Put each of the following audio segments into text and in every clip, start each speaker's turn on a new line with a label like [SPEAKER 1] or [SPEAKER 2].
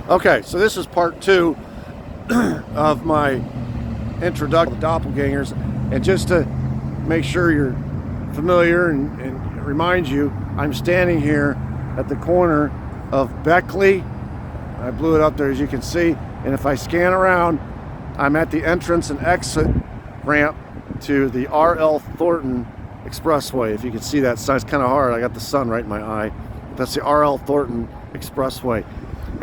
[SPEAKER 1] Okay, so this is part 2 of my introduction to doppelgangers, and just to make sure you're familiar and remind you, I'm standing here at the corner of Beckley. I blew it up there, as you can see, and if I scan around, I'm at the entrance and exit ramp to the R.L. Thornton Expressway. If you can see that sign, it's kind of hard. I got the sun right in my eye. That's the R.L. Thornton Expressway.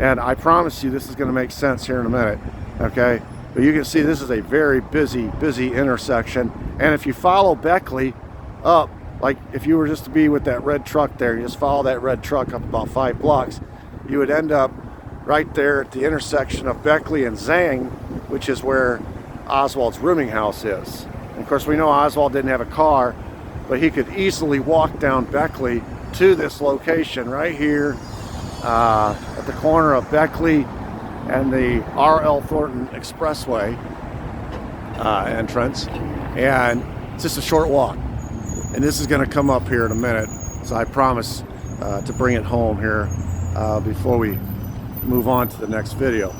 [SPEAKER 1] And I promise you this is going to make sense here in a minute, okay? But you can see this is a very busy intersection. And if you follow Beckley up, like if you were just to be with that red truck there, you just follow that red truck up about 5 blocks, you would end up right there at the intersection of Beckley and Zhang, which is where Oswald's rooming house is. And of course, we know Oswald didn't have a car, but he could easily walk down Beckley to this location right here, at the corner of Beckley and the R.L. Thornton Expressway entrance, and it's just a short walk. And this is going to come up here in a minute, so I promise to bring it home here before we move on to the next video.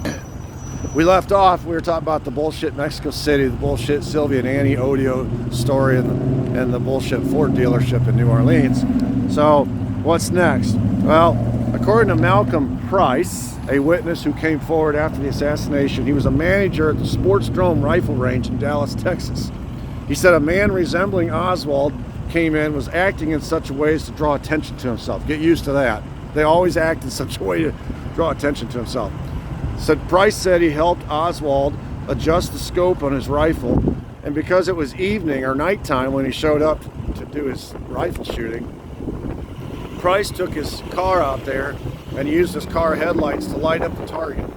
[SPEAKER 1] We left off, we were talking about the bullshit Mexico City, the bullshit Sylvia and Annie Odio story, and the bullshit Ford dealership in New Orleans. So what's next? Well, according to Malcolm Price, a witness who came forward after the assassination, he was a manager at the Sportsdrome Rifle Range in Dallas, Texas. He said a man resembling Oswald came in, was acting in such a way as to draw attention to himself. Get used to that. They always act in such a way to draw attention to himself. Price said he helped Oswald adjust the scope on his rifle, and because it was evening or nighttime when he showed up to do his rifle shooting, Price took his car out there and used his car headlights to light up the target.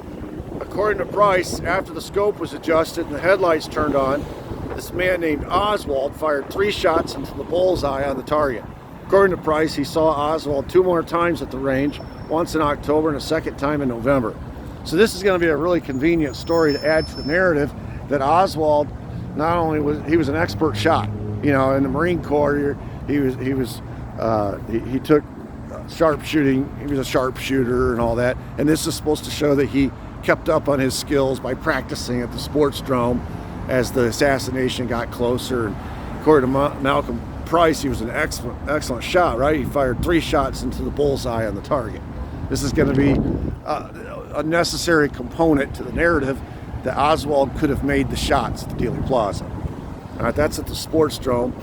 [SPEAKER 1] According to Price, after the scope was adjusted and the headlights turned on, this man named Oswald fired 3 shots into the bullseye on the target. According to Price, he saw Oswald 2 more times at the range, once in October and a second time in November. So this is going to be a really convenient story to add to the narrative that Oswald not only was an expert shot, you know, in the Marine Corps, he took sharpshooting, he was a sharpshooter and all that, and this is supposed to show that he kept up on his skills by practicing at the Sportsdrome as the assassination got closer. And according to Malcolm Price, he was an excellent shot, right? He fired 3 shots into the bullseye on the target. This is going to be a necessary component to the narrative that Oswald could have made the shots at the Dealey Plaza. All right, that's at the Sportsdrome.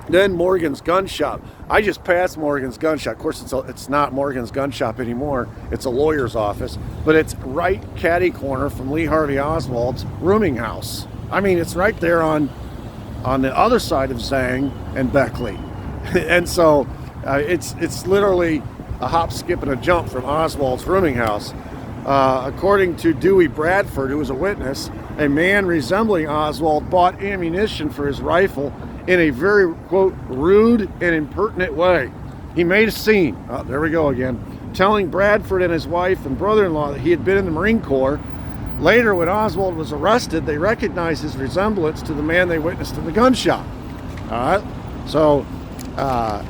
[SPEAKER 1] Then Morgan's Gun Shop. I just passed Morgan's Gun Shop. Of course, it's not Morgan's Gun Shop anymore. It's a lawyer's office, but it's right catty corner from Lee Harvey Oswald's rooming house. I mean, it's right there on the other side of Zhang and Beckley. And so it's literally a hop, skip, and a jump from Oswald's rooming house. According to Dewey Bradford, who was a witness, a man resembling Oswald bought ammunition for his rifle in a very, quote, rude and impertinent way. He made a scene, there we go again, telling Bradford and his wife and brother-in-law that he had been in the Marine Corps. Later, when Oswald was arrested, they recognized his resemblance to the man they witnessed in the gun shop. All right, so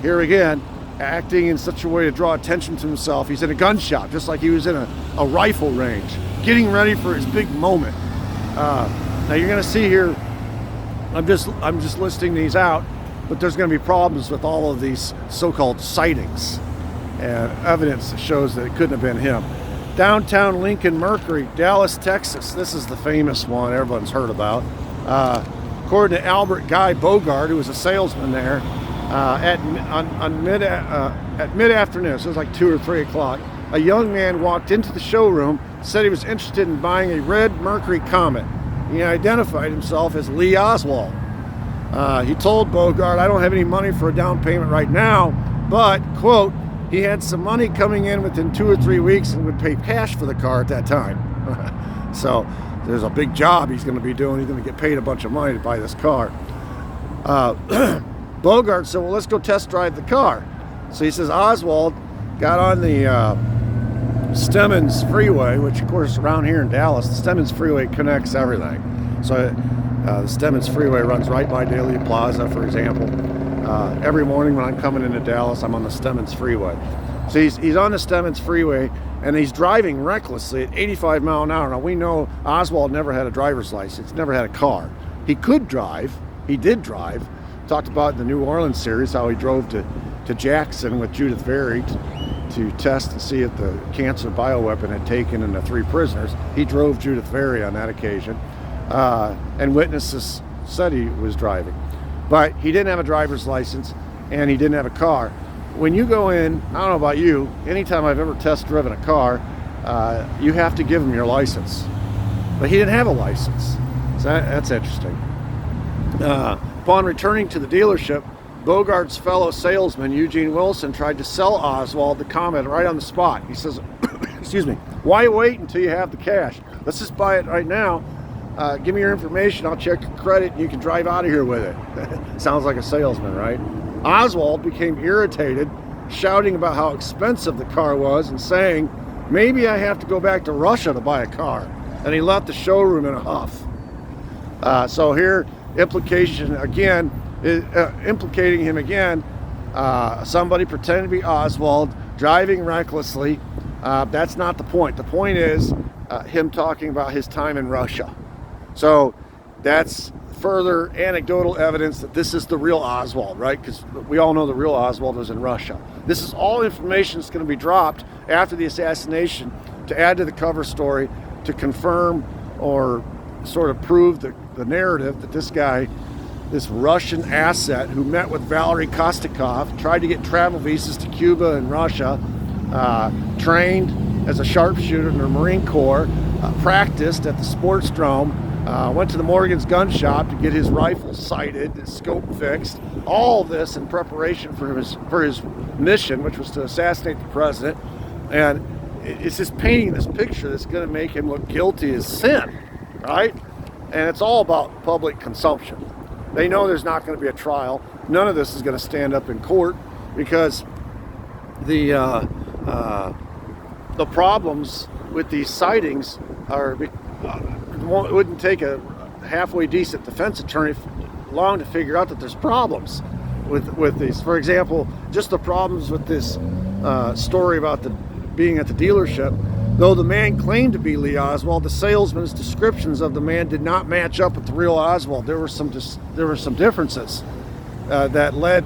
[SPEAKER 1] here again, acting in such a way to draw attention to himself. He's in a gun shop, just like he was in a rifle range, getting ready for his big moment. Now you're going to see here, I'm just listing these out, but there's going to be problems with all of these so-called sightings and evidence that shows that it couldn't have been him. Downtown Lincoln Mercury, Dallas, Texas. This is the famous one everyone's heard about. According to Albert Guy Bogart, who was a salesman there, at mid-afternoon, so it was like 2 or 3 o'clock, a young man walked into the showroom, said he was interested in buying a red Mercury Comet. He identified himself as Lee Oswald. He told Bogart, "I don't have any money for a down payment right now, but," quote, "he had some money coming in within 2 or 3 weeks and would pay cash for the car at that time." So there's a big job he's going to be doing. He's going to get paid a bunch of money to buy this car. Bogart said, "Well, let's go test drive the car." So he says Oswald got on the Stemmons Freeway, which of course around here in Dallas, the Stemmons Freeway connects everything. So the Stemmons Freeway runs right by Dealey Plaza, for example. Every morning when I'm coming into Dallas, I'm on the Stemmons Freeway. So he's on the Stemmons Freeway, and he's driving recklessly at 85 miles an hour. Now, we know Oswald never had a driver's license, never had a car. He could drive. He did drive. Talked about in the New Orleans series how he drove to Jackson with Judith Very to test and see if the cancer bioweapon had taken in the 3 prisoners. He drove Judith Very on that occasion, and witnesses said he was driving. But he didn't have a driver's license, and he didn't have a car. When you go in, I don't know about you, anytime I've ever test driven a car, you have to give them your license. But he didn't have a license. So that's interesting. Upon returning to the dealership, Bogart's fellow salesman, Eugene Wilson, tried to sell Oswald the Comet right on the spot. He says, excuse me, why wait until you have the cash? Let's just buy it right now. Give me your information, I'll check your credit, and you can drive out of here with it. Sounds like a salesman, right? Oswald became irritated, shouting about how expensive the car was and saying, maybe I have to go back to Russia to buy a car. And he left the showroom in a huff. So here, implication again, implicating him again, somebody pretending to be Oswald, driving recklessly. That's not the point. The point is him talking about his time in Russia. So that's further anecdotal evidence that this is the real Oswald, right? Because we all know the real Oswald was in Russia. This is all information that's going to be dropped after the assassination to add to the cover story to confirm or sort of prove the narrative that this guy, this Russian asset who met with Valery Kostikov, tried to get travel visas to Cuba and Russia, trained as a sharpshooter in the Marine Corps, practiced at the sports drome, went to the Morgan's gun shop to get his rifle sighted, his scope fixed. All this in preparation for his mission, which was to assassinate the president. And it's just painting this picture that's going to make him look guilty as sin, right? And it's all about public consumption. They know there's not going to be a trial. None of this is going to stand up in court because the problems with these sightings are. It wouldn't take a halfway decent defense attorney long to figure out that there's problems with these. For example, just the problems with this story about being at the dealership. Though the man claimed to be Lee Oswald, the salesman's descriptions of the man did not match up with the real Oswald. There were some differences that led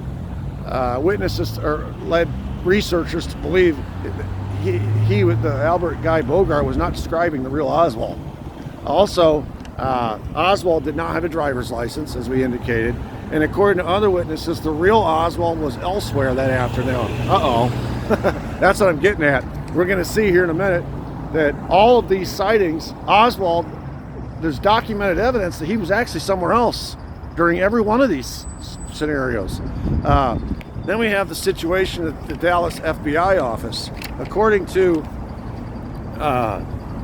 [SPEAKER 1] witnesses or led researchers to believe he with the Albert Guy Bogart was not describing the real Oswald. Also, Oswald did not have a driver's license, as we indicated, and according to other witnesses, the real Oswald was elsewhere that afternoon. That's what I'm getting at. We're going to see here in a minute that all of these sightings, Oswald, there's documented evidence that he was actually somewhere else during every one of these scenarios. Then we have the situation at the Dallas FBI office. According to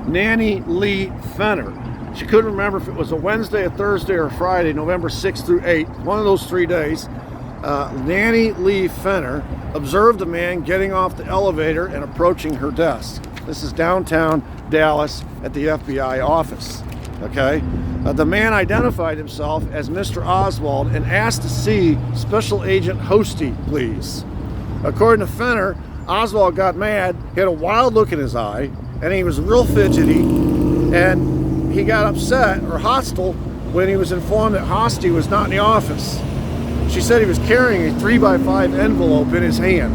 [SPEAKER 1] Nanny Lee Fenner, she couldn't remember if it was a Wednesday, a Thursday, or a Friday, November 6th through 8th, one of those 3 days. Nanny Lee Fenner observed a man getting off the elevator and approaching her desk. This is downtown Dallas at the FBI office. Okay, the man identified himself as Mr. Oswald and asked to see Special Agent Hosty, please. According to Fenner, Oswald got mad, he had a wild look in his eye, and he was real fidgety, and he got upset or hostile when he was informed that Hosty was not in the office. She said he was carrying a 3x5 envelope in his hand,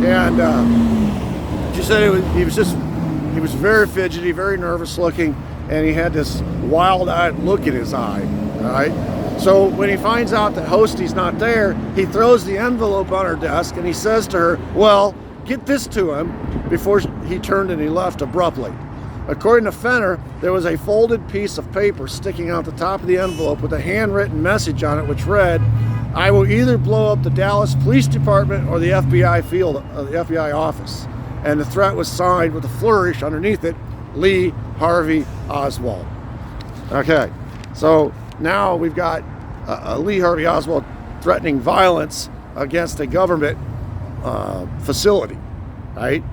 [SPEAKER 1] and she said he was very fidgety, very nervous looking, and he had this wild-eyed look in his eye. All right. So when he finds out that Hosty's not there, he throws the envelope on her desk and he says to her, "Well, get this to him," before he turned and he left abruptly. According to Fenner, there was a folded piece of paper sticking out the top of the envelope with a handwritten message on it, which read, "I will either blow up the Dallas Police Department or the FBI office." And the threat was signed with a flourish underneath it, Lee Harvey Oswald. Okay, so now we've got Lee Harvey Oswald threatening violence against a government facility, right?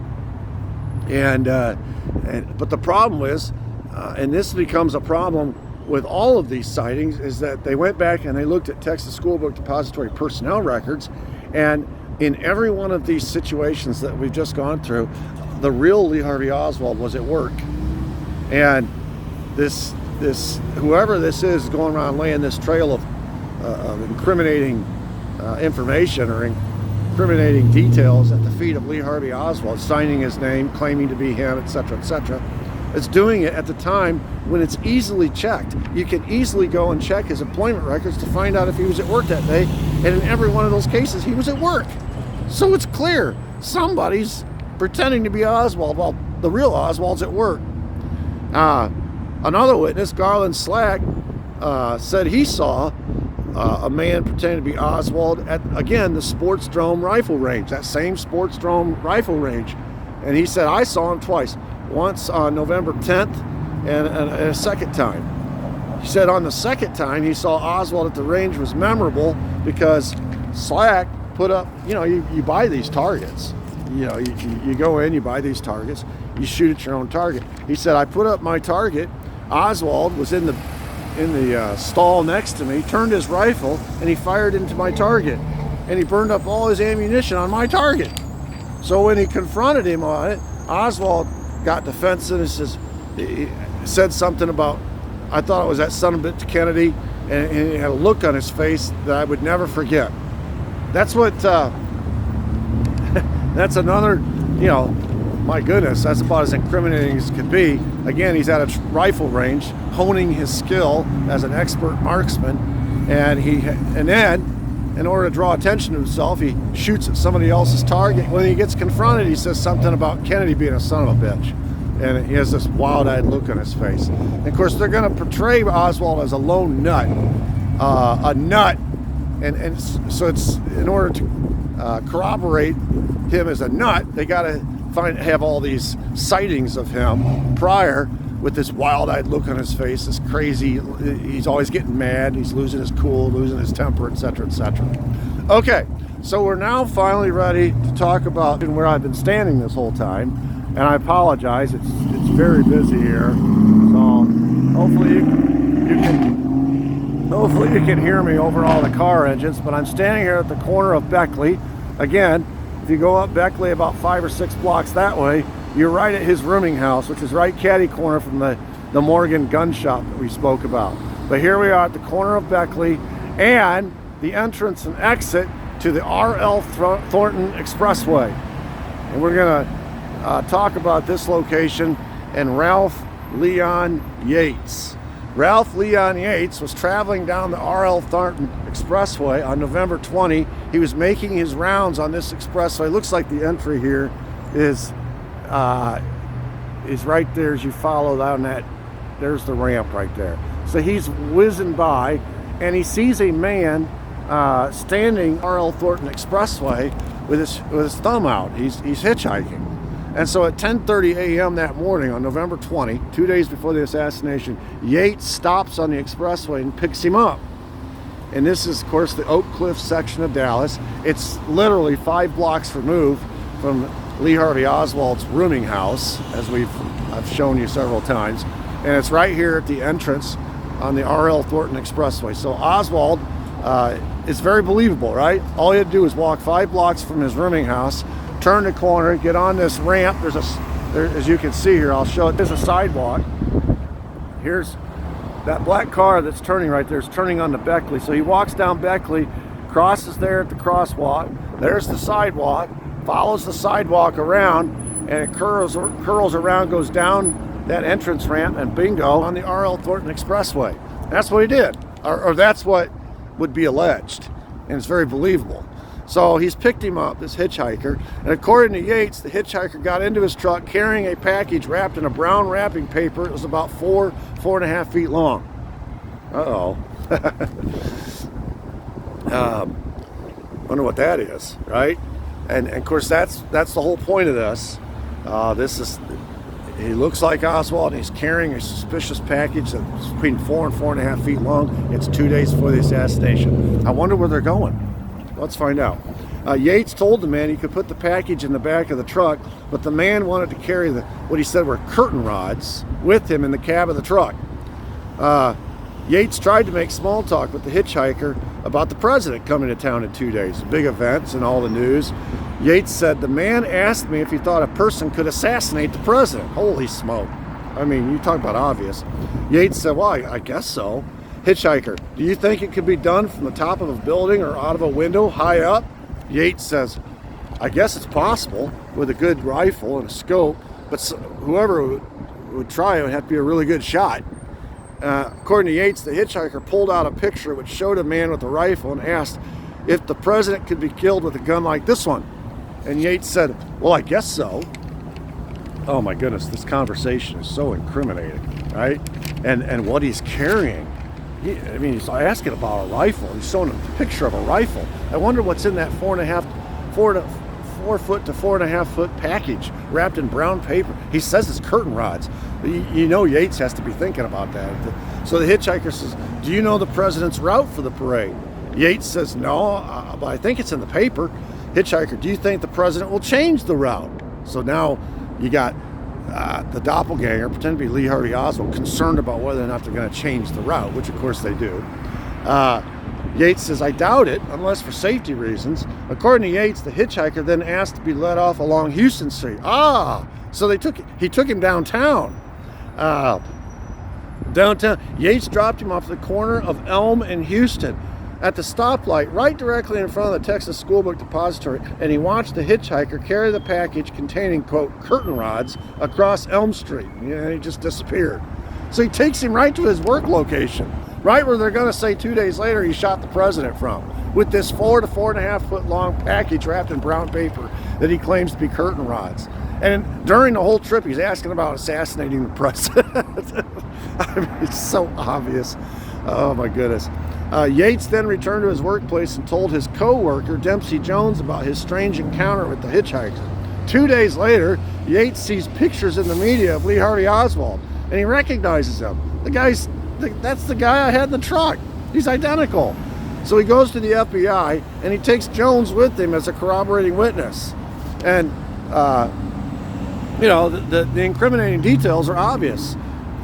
[SPEAKER 1] But the problem is, and this becomes a problem with all of these sightings, is that they went back and they looked at Texas School Book Depository personnel records, and In every one of these situations that we've just gone through, the real Lee Harvey Oswald was at work. And this whoever this is going around laying this trail of incriminating information or incriminating details at the feet of Lee Harvey Oswald, signing his name, claiming to be him, etc., etc. It's doing it at the time when it's easily checked. You can easily go and check his employment records to find out if he was at work that day, and in every one of those cases, he was at work. So it's clear somebody's pretending to be Oswald while the real Oswald's at work. Another witness, Garland Slack, said he saw a man pretending to be Oswald at, again, the Sportsdrome rifle range, that same Sportsdrome rifle range. And he said, I saw him twice, once on November 10th and a second time. He said on the second time he saw Oswald at the range was memorable because Slack put up, you buy these targets. You go in, you buy these targets, you shoot at your own target. He said, I put up my target. Oswald was in the stall next to me, turned his rifle, and he fired into my target. And he burned up all his ammunition on my target. So when he confronted him on it, Oswald got defensive and he said something about, I thought it was that son of a bitch Kennedy, and he had a look on his face that I would never forget. That's what, that's another, my goodness, that's about as incriminating as it could be. Again, he's at a rifle range, honing his skill as an expert marksman, and then, in order to draw attention to himself, he shoots at somebody else's target. When he gets confronted, he says something about Kennedy being a son of a bitch. And he has this wild-eyed look on his face. And of course, they're going to portray Oswald as a lone nut. And so it's, in order to corroborate him as a nut, they got to have all these sightings of him prior with this wild-eyed look on his face, this crazy, he's always getting mad, he's losing his cool, losing his temper, etc., etc. Okay, so we're now finally ready to talk about where I've been standing this whole time, and I apologize, it's very busy here, so hopefully you can hear me over all the car engines, but I'm standing here at the corner of Beckley. Again, if you go up Beckley about 5 or 6 blocks that way, you're right at his rooming house, which is right catty corner from the Morgan gun shop that we spoke about. But here we are at the corner of Beckley and the entrance and exit to the R.L. Thornton Expressway. And we're going to talk about this location and Ralph Leon Yates. Ralph Leon Yates was traveling down the R.L. Thornton Expressway on November 20. He was making his rounds on this expressway. Looks like the entry here is right there as you follow down that. There's the ramp right there. So he's whizzing by and he sees a man standing R.L. Thornton Expressway with his thumb out. He's hitchhiking. And so at 10:30 a.m. that morning on November 20, 2 days before the assassination, Yates stops on the expressway and picks him up. And this is, of course, the Oak Cliff section of Dallas. It's literally 5 blocks removed from Lee Harvey Oswald's rooming house, as I've shown you several times. And it's right here at the entrance on the R.L. Thornton Expressway. So Oswald, it's very believable, right? All he had to do was walk 5 blocks from his rooming house, turn the corner, get on this ramp. As you can see here, I'll show it. There's a sidewalk. Here's that black car that's turning right there is turning onto Beckley. So he walks down Beckley, crosses there at the crosswalk. There's the sidewalk, follows the sidewalk around, and it curls around, goes down that entrance ramp, and bingo, on the R.L. Thornton Expressway. That's what he did, or that's what would be alleged, and it's very believable. So he's picked him up, this hitchhiker, and according to Yates, the hitchhiker got into his truck carrying a package wrapped in a brown wrapping paper. It was about 4.5 feet long. Uh-oh. Wonder what that is, right? And of course, that's the whole point of this. He looks like Oswald, and he's carrying a suspicious package that's between 4 and 4.5 feet long. It's 2 days before the assassination. I wonder where they're going. Let's find out. Yates told the man he could put the package in the back of the truck, but the man wanted to carry what he said were curtain rods with him in the cab of the truck. Yates tried to make small talk with the hitchhiker about the president coming to town in 2 days, big events and all the news. Yates said, "The man asked me if he thought a person could assassinate the president." Holy smoke. I mean, you talk about obvious. Yates said, "Well, I guess so." Hitchhiker, "Do you think it could be done from the top of a building or out of a window high up?" Yates says, "I guess it's possible with a good rifle and a scope, but whoever would try it would have to be a really good shot." According to Yates, the hitchhiker pulled out a picture which showed a man with a rifle and asked if the president could be killed with a gun like this one. And Yates said, "Well, I guess so." Oh my goodness, this conversation is so incriminating, right? And what he's carrying. He's asking about a rifle. He's showing him a picture of a rifle. I wonder what's in that 4 foot to 4.5 foot package wrapped in brown paper. He says it's curtain rods. You know Yates has to be thinking about that. So the hitchhiker says, "Do you know the president's route for the parade?" Yates says, "No, but I think it's in the paper." Hitchhiker, "Do you think the president will change the route?" So now you got the doppelganger, pretend to be Lee Harvey Oswald, concerned about whether or not they're going to change the route, which of course they do. Yates says, "I doubt it, unless for safety reasons." According to Yates, the hitchhiker then asked to be let off along Houston Street. So he took him downtown. Yates dropped him off the corner of Elm and Houston at the stoplight right directly in front of the Texas School Book Depository, and he watched the hitchhiker carry the package containing, quote, curtain rods across Elm Street. And he just disappeared. So he takes him right to his work location, right where they're going to say 2 days later he shot the president from, with this 4 to 4.5 foot long package wrapped in brown paper that he claims to be curtain rods. And during the whole trip, he's asking about assassinating the president. I mean, it's so obvious. Oh my goodness. Yates then returned to his workplace and told his co-worker, Dempsey Jones, about his strange encounter with the hitchhiker. 2 days later, Yates sees pictures in the media of Lee Harvey Oswald, and he recognizes him. That's the guy I had in the truck. He's identical. So he goes to the FBI, and he takes Jones with him as a corroborating witness. And, the incriminating details are obvious.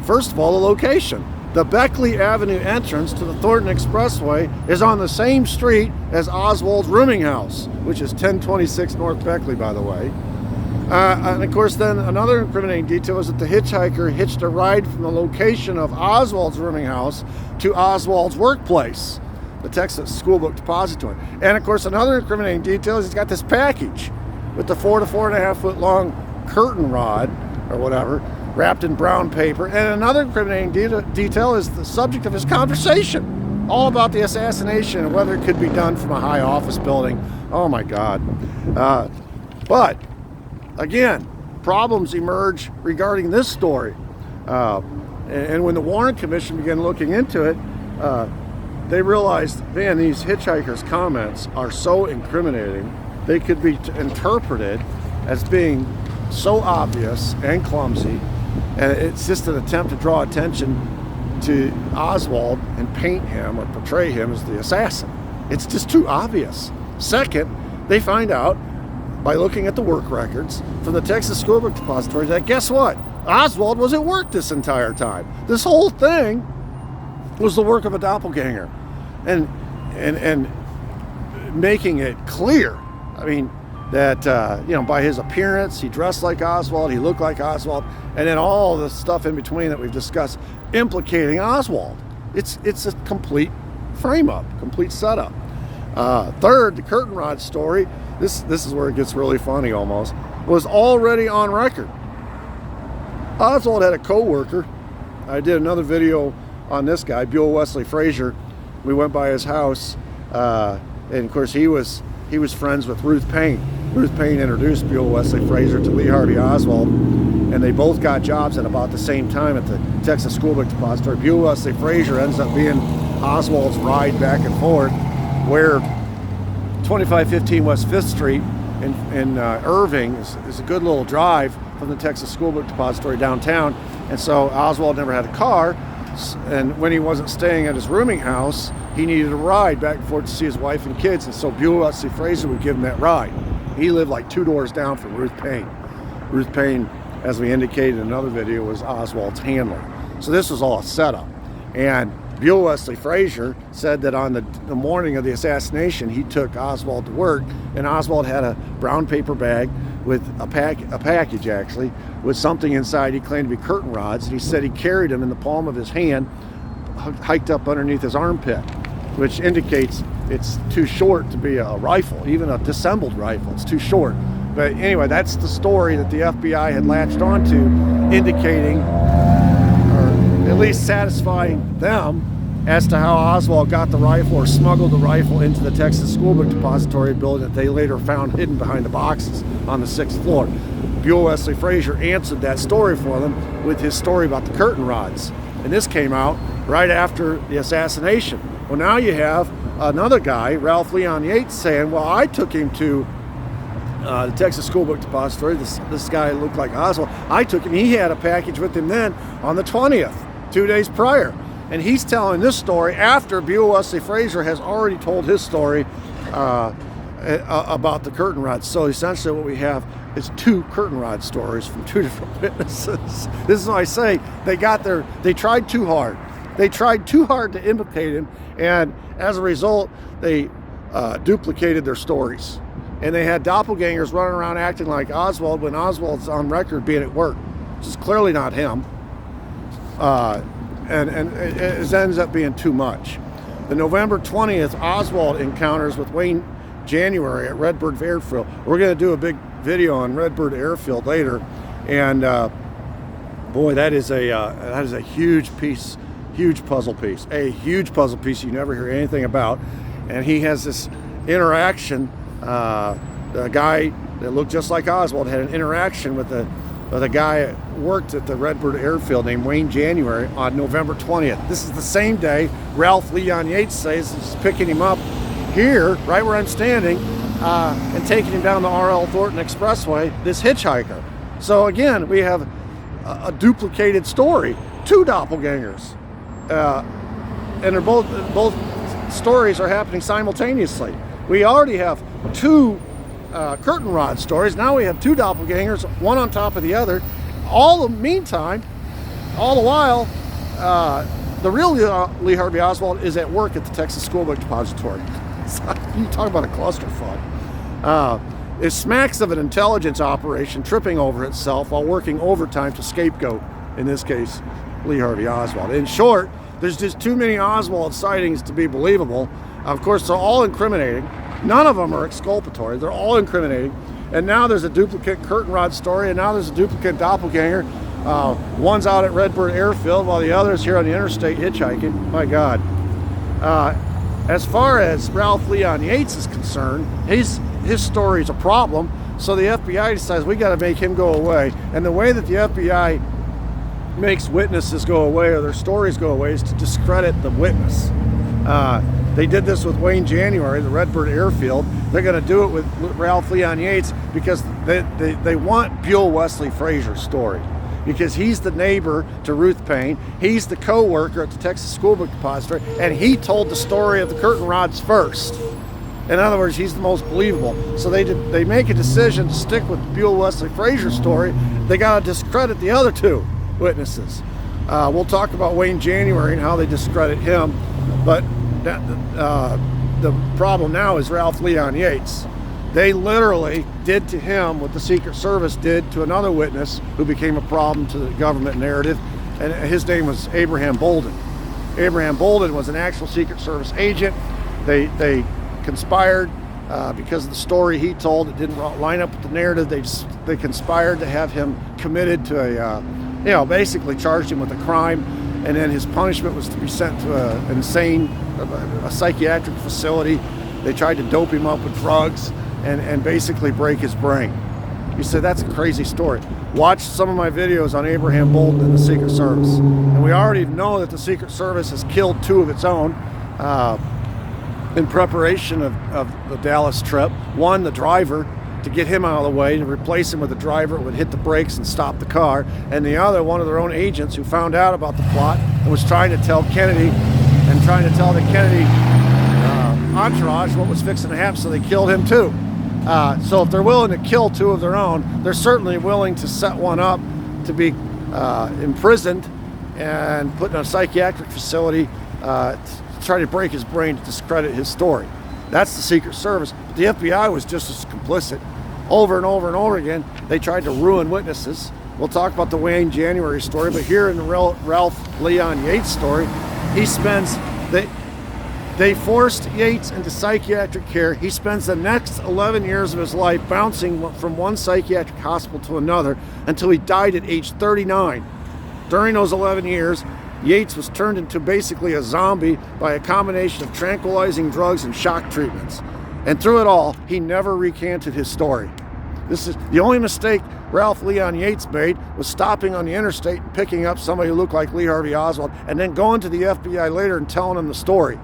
[SPEAKER 1] First of all, the location. The Beckley Avenue entrance to the Thornton Expressway is on the same street as Oswald's rooming house, which is 1026 North Beckley, by the way. And of course, then another incriminating detail is that the hitchhiker hitched a ride from the location of Oswald's rooming house to Oswald's workplace, the Texas School Book Depository. And of course, another incriminating detail is he's got this package with the 4 to 4.5 foot long curtain rod or whatever, wrapped in brown paper. And another incriminating detail is the subject of his conversation, all about the assassination and whether it could be done from a high office building. Oh my God. But again, problems emerge regarding this story. And when the Warren Commission began looking into it, they realized, man, these hitchhikers' comments are so incriminating. They could be interpreted as being so obvious and clumsy. And it's just an attempt to draw attention to Oswald and paint him or portray him as the assassin. It's just too obvious. Second, they find out by looking at the work records from the Texas School Book Depository that guess what? Oswald was at work this entire time. This whole thing was the work of a doppelganger. And making it clear, that, by his appearance, he dressed like Oswald, he looked like Oswald, and then all the stuff in between that we've discussed implicating Oswald. It's a complete frame-up, complete setup. Third, the curtain rod story, this is where it gets really funny almost, was already on record. Oswald had a co-worker. I did another video on this guy, Buell Wesley Frazier. We went by his house, and of course he was friends with Ruth Payne. Ruth Payne introduced Buell Wesley Frazier to Lee Harvey Oswald, and they both got jobs at about the same time at the Texas School Book Depository. Buell Wesley Frazier ends up being Oswald's ride back and forth, where 2515 West 5th Street in Irving is a good little drive from the Texas School Book Depository downtown. And so Oswald never had a car, and when he wasn't staying at his rooming house, he needed a ride back and forth to see his wife and kids, and so Buell Wesley Frazier would give him that ride. He lived like 2 doors down from Ruth Payne. Ruth Payne, as we indicated in another video, was Oswald's handler. So this was all a setup. And Buell Wesley Frazier said that on the morning of the assassination, he took Oswald to work, and Oswald had a brown paper bag with a package actually, with something inside he claimed to be curtain rods, and he said he carried them in the palm of his hand, hiked up underneath his armpit, which indicates it's too short to be a rifle, even a disassembled rifle. It's too short. But anyway, that's the story that the FBI had latched onto, indicating, or at least satisfying them, as to how Oswald got the rifle or smuggled the rifle into the Texas School Book Depository building that they later found hidden behind the boxes on the 6th floor. Buell Wesley Frazier answered that story for them with his story about the curtain rods. And this came out right after the assassination. Well, now you have another guy, Ralph Leon Yates, saying, well, I took him to the Texas School Book Depository. This guy looked like Oswald. I took him. He had a package with him then on the 20th, 2 days prior. And he's telling this story after Buell Wesley Frazier has already told his story about the curtain rods. So essentially what we have is 2 curtain rod stories from 2 different witnesses. This is why I say they tried too hard. They tried too hard to implicate him, and as a result, they duplicated their stories. And they had doppelgangers running around acting like Oswald when Oswald's on record being at work, which is clearly not him. And it ends up being too much. The November 20th Oswald encounters with Wayne January at Redbird Airfield. We're going to do a big video on Redbird Airfield later, and boy, that is a huge piece, huge puzzle piece, a huge puzzle piece you never hear anything about. And he has this interaction. The guy that looked just like Oswald had an interaction with a guy that worked at the Redbird Airfield named Wayne January on November 20th. This is the same day Ralph Leon Yates says he's picking him up here, right where I'm standing, and taking him down the R.L. Thornton Expressway, this hitchhiker. So again, we have a duplicated story, 2 doppelgangers. And they're both stories are happening simultaneously. We already have 2 curtain rod stories. Now we have 2 doppelgangers, one on top of the other. All the meantime, all the while, the real Lee Harvey Oswald is at work at the Texas School Book Depository. You talk about a clusterfuck. It smacks of an intelligence operation tripping over itself while working overtime to scapegoat, in this case, Lee Harvey Oswald. In short, there's just too many Oswald sightings to be believable. Of course, they're all incriminating. None of them are exculpatory. They're all incriminating. And now there's a duplicate curtain rod story, and now there's a duplicate doppelganger. One's out at Redbird Airfield while the other's here on the interstate hitchhiking. My God. As far as Ralph Leon Yates is concerned, his story is a problem, so the FBI decides we got to make him go away. And the way that the FBI makes witnesses go away or their stories go away is to discredit the witness. They did this with Wayne January, the Redbird Airfield. They're going to do it with Ralph Leon Yates because they want Buell Wesley Frazier's story, because he's the neighbor to Ruth Payne. He's the co-worker at the Texas School Book Depository, and he told the story of the curtain rods first. In other words, he's the most believable. So they make a decision to stick with Buell Wesley Frazier's story. They got to discredit the other 2 witnesses. We'll talk about Wayne January and how they discredit him, but the problem now is Ralph Leon Yates. They literally did to him what the Secret Service did to another witness who became a problem to the government narrative, and his name was Abraham Bolden. Abraham Bolden was an actual Secret Service agent. They conspired because of the story he told. It didn't line up with the narrative. They conspired to have him committed to basically charged him with a crime, and then his punishment was to be sent to a psychiatric facility. They tried to dope him up with drugs and basically break his brain. You said that's a crazy story. Watch some of my videos on Abraham Bolden and the Secret Service. And we already know that the Secret Service has killed 2 of its own in preparation of the Dallas trip. One, the driver, to get him out of the way, to replace him with a driver that would hit the brakes and stop the car. And the other, one of their own agents who found out about the plot and was trying to tell Kennedy and trying to tell the Kennedy entourage what was fixing to happen, so they killed him too. So if they're willing to kill 2 of their own, they're certainly willing to set one up to be imprisoned and put in a psychiatric facility try to break his brain to discredit his story. That's the Secret Service. But the FBI was just as complicit. Over and over and over again, they tried to ruin witnesses. We'll talk about the Wayne January story, but here in the Ralph Leon Yates story, he spends they forced Yates into psychiatric care. He spends the next 11 years of his life bouncing from one psychiatric hospital to another until he died at age 39. During those 11 years, Yates was turned into basically a zombie by a combination of tranquilizing drugs and shock treatments. And through it all, he never recanted his story. This is the only mistake Ralph Leon Yates made, was stopping on the interstate and picking up somebody who looked like Lee Harvey Oswald and then going to the FBI later and telling him the story.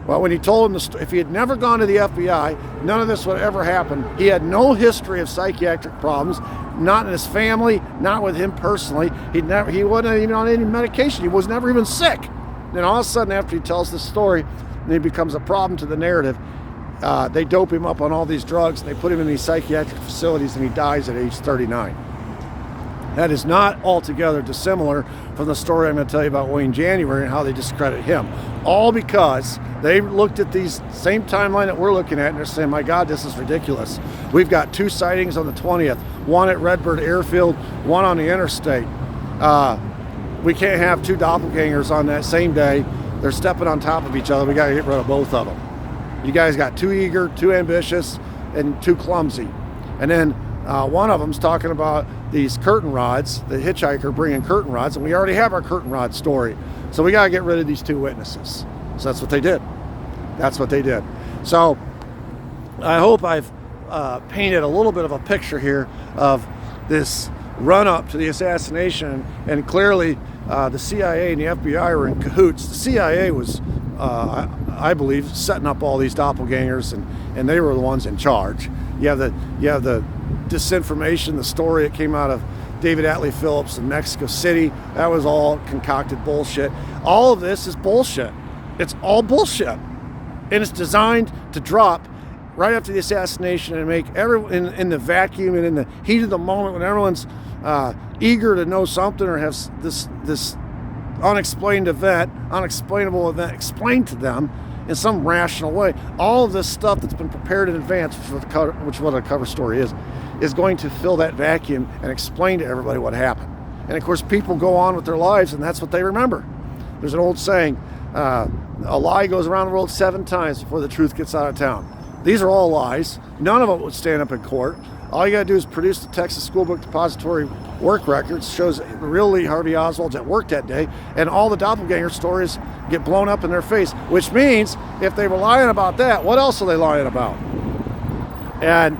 [SPEAKER 1] Well, when he told him if he had never gone to the FBI, none of this would ever happen. He had no history of psychiatric problems, not in his family, not with him personally. He wasn't even on any medication. He was never even sick. Then all of a sudden, after he tells this story, and he becomes a problem to the narrative, they dope him up on all these drugs, and they put him in these psychiatric facilities, and he dies at age 39. That is not altogether dissimilar from the story I'm going to tell you about Wayne January and how they discredit him. All because they looked at these same timeline that we're looking at and they're saying, my God, this is ridiculous. We've got 2 sightings on the 20th, one at Redbird Airfield, one on the interstate. We can't have 2 doppelgangers on that same day. They're stepping on top of each other. We got to get rid of both of them. You guys got too eager, too ambitious, and too clumsy. And then one of them's talking about these curtain rods, the hitchhiker bringing curtain rods, and we already have our curtain rod story. So we got to get rid of these 2 witnesses. So that's what they did. That's what they did. So I hope I've painted a little bit of a picture here of this run-up to the assassination, and clearly the CIA and the FBI were in cahoots. The CIA was, I believe, setting up all these doppelgangers, and they were the ones in charge. You have the disinformation, the story that came out of David Atlee Phillips in Mexico City. That was all concocted bullshit. All of this is bullshit. It's all bullshit. And it's designed to drop right after the assassination and make everyone in the vacuum and in the heat of the moment when everyone's eager to know something or have this unexplainable event explained to them in some rational way. All of this stuff that's been prepared in advance, which what a cover story is going to fill that vacuum and explain to everybody what happened. And of course, people go on with their lives, and that's what they remember. There's an old saying, a lie goes around the world 7 times before the truth gets out of town. These are all lies. None of them would stand up in court. All you got to do is produce the Texas School Book Depository work records, shows the real Lee Harvey Oswald at work that day, and all the doppelganger stories get blown up in their face, which means if they were lying about that, what else are they lying about? And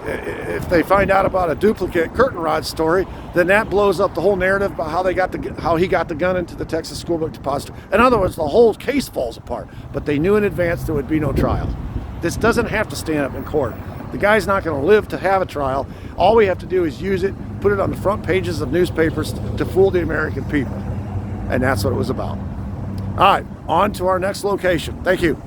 [SPEAKER 1] if they find out about a duplicate curtain rod story, then that blows up the whole narrative about how he got the gun into the Texas School Book Depository. In other words, the whole case falls apart. But they knew in advance there would be no trial. This doesn't have to stand up in court. The guy's not going to live to have a trial. All we have to do is use it, put it on the front pages of newspapers to fool the American people. And that's what it was about. All right, on to our next location. Thank you.